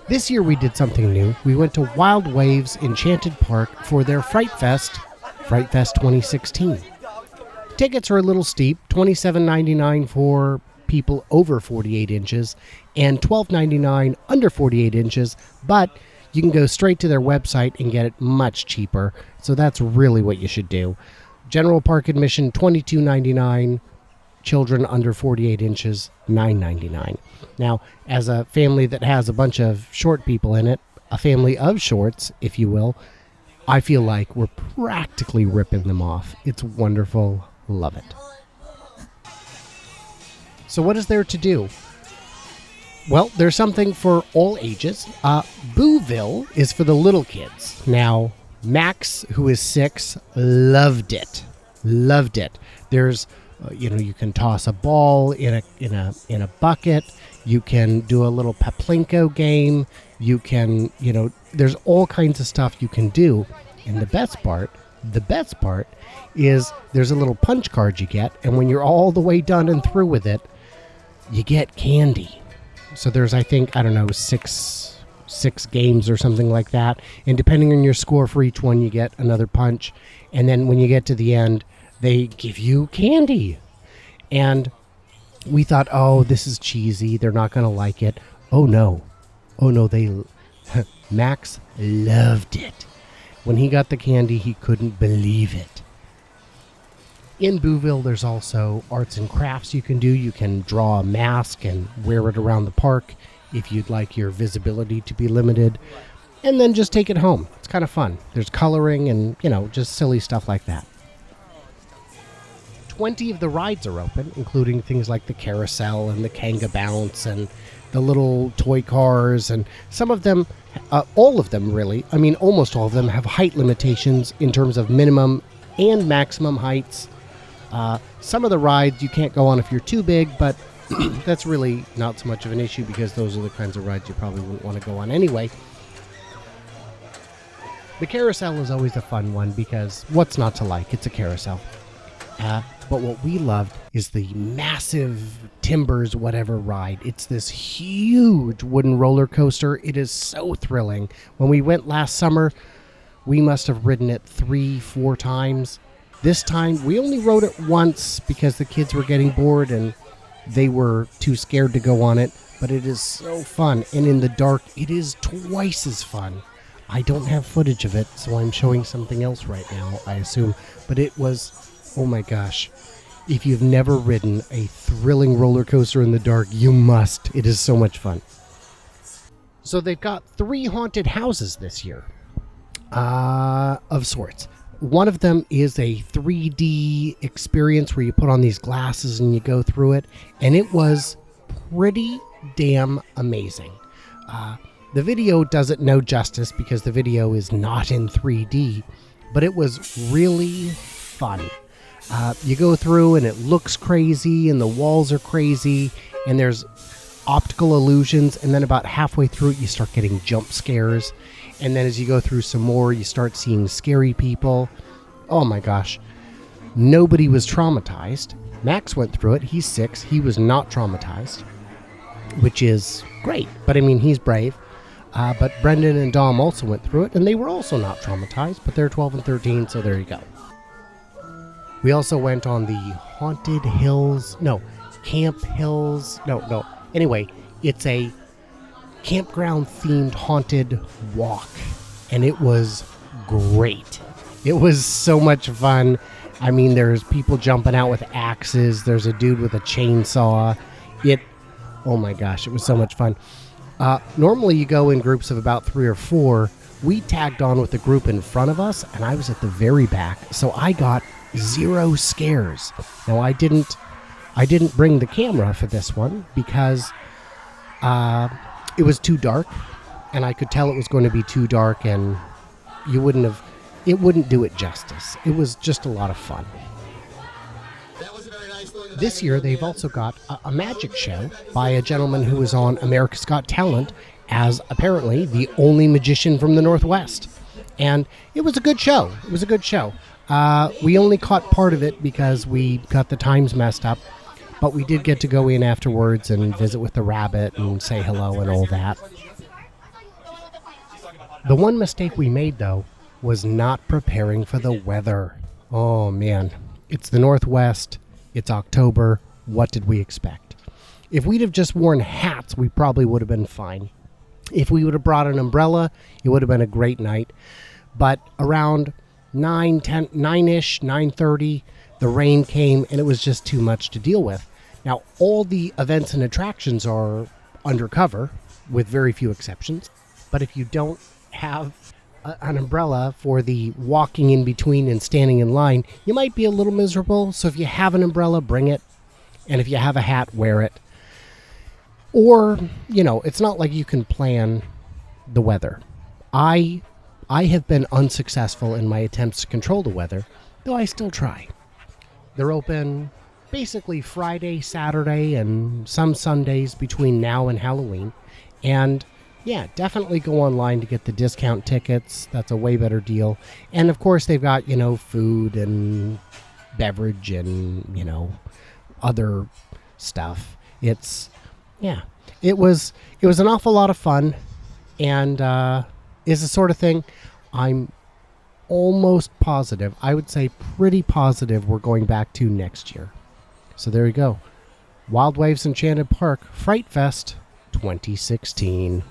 This year we did something new. We went to Wild Waves Enchanted Park for their Fright Fest 2016. Tickets are a little steep, $27.99 for people over 48 inches and $12.99 under 48 inches, but you can go straight to their website and get it much cheaper, so that's really what you should do. General park admission, $22.99. Children under 48 inches, $9.99. Now, as a family that has a bunch of short people in it, a family of shorts, if you will, I feel like we're practically ripping them off. It's wonderful. Love it. So what is there to do? Well, there's something for all ages. Booville is for the little kids. Now, Max, who is 6, loved it. Loved it. There's you can toss a ball in a bucket. You can do a little Paplinko game. You can, there's all kinds of stuff you can do. And the best part is there's a little punch card you get, and when you're all the way done and through with it, you get candy. So there's, I think, six games or something like that. And depending on your score for each one, you get another punch. And then when you get to the end, they give you candy. And we thought, oh, this is cheesy. They're not going to like it. Oh, no. Max loved it. When he got the candy, he couldn't believe it. In Booville, there's also arts and crafts you can do. You can draw a mask and wear it around the park if you'd like your visibility to be limited. And then just take it home. It's kind of fun. There's coloring and, just silly stuff like that. 20 of the rides are open, including things like the carousel and the Kanga Bounce and the little toy cars. And some of them, all of them really, almost all of them have height limitations in terms of minimum and maximum heights. Some of the rides you can't go on if you're too big, but that's really not so much of an issue because those are the kinds of rides you probably wouldn't want to go on anyway. The carousel is always a fun one because what's not to like? It's a carousel. But what we loved is the massive Timbers whatever ride. It's this huge wooden roller coaster. It is so thrilling. When we went last summer, we must have ridden it 3-4 times. This time, we only rode it once because the kids were getting bored and they were too scared to go on it. But it is so fun. And in the dark, it is twice as fun. I don't have footage of it, so I'm showing something else right now, I assume. But it was, oh my gosh. If you've never ridden a thrilling roller coaster in the dark, you must. It is so much fun. So they've got 3 haunted houses this year, of sorts. One of them is a 3D experience where you put on these glasses and you go through it, and it was pretty damn amazing. The video does it no justice because the video is not in 3D, but it was really fun. You go through and it looks crazy and the walls are crazy and there's optical illusions, and then about halfway through it you start getting jump scares, and then as you go through some more you start seeing scary people. Oh my gosh. Nobody was traumatized. Max went through it. He's 6. He was not traumatized, which is great. But he's brave. But Brendan and Dom also went through it, and they were also not traumatized, but they're 12 and 13, so there you go. We also went on the Camp Hills. Anyway, it's a campground-themed haunted walk, and it was great. It was so much fun. There's people jumping out with axes. There's a dude with a chainsaw. Oh my gosh, it was so much fun. Normally you go in groups of about 3 or 4. We tagged on with the group in front of us, and I was at the very back, so I got 0 scares. Now I didn't bring the camera for this one because it was too dark, and I could tell it was going to be too dark, and it wouldn't do it justice. It was just a lot of fun. This year they've also got a magic show by a gentleman who was on America's Got Talent as apparently the only magician from the Northwest. And it was a good show. We only caught part of it because we got the times messed up. But we did get to go in afterwards and visit with the rabbit and say hello and all that. The one mistake we made, though, was not preparing for the weather. Oh, man. It's the Northwest. It's October. What did we expect? If we'd have just worn hats, we probably would have been fine. If we would have brought an umbrella, it would have been a great night. But around 9-ish, 9:30, the rain came, and it was just too much to deal with. Now, all the events and attractions are undercover, with very few exceptions. But if you don't have an umbrella for the walking in between and standing in line, you might be a little miserable. So if you have an umbrella, bring it. And if you have a hat, wear it. Or, it's not like you can plan the weather. I have been unsuccessful in my attempts to control the weather, though I still try. They're open basically Friday, Saturday, and some Sundays between now and Halloween. And yeah, definitely go online to get the discount tickets. That's a way better deal. And of course, they've got, food and beverage and, other stuff. It was an awful lot of fun, and is the sort of thing I'm almost positive, I would say pretty positive, we're going back to next year. So there you go. Wild Waves Enchanted Park Fright Fest 2016.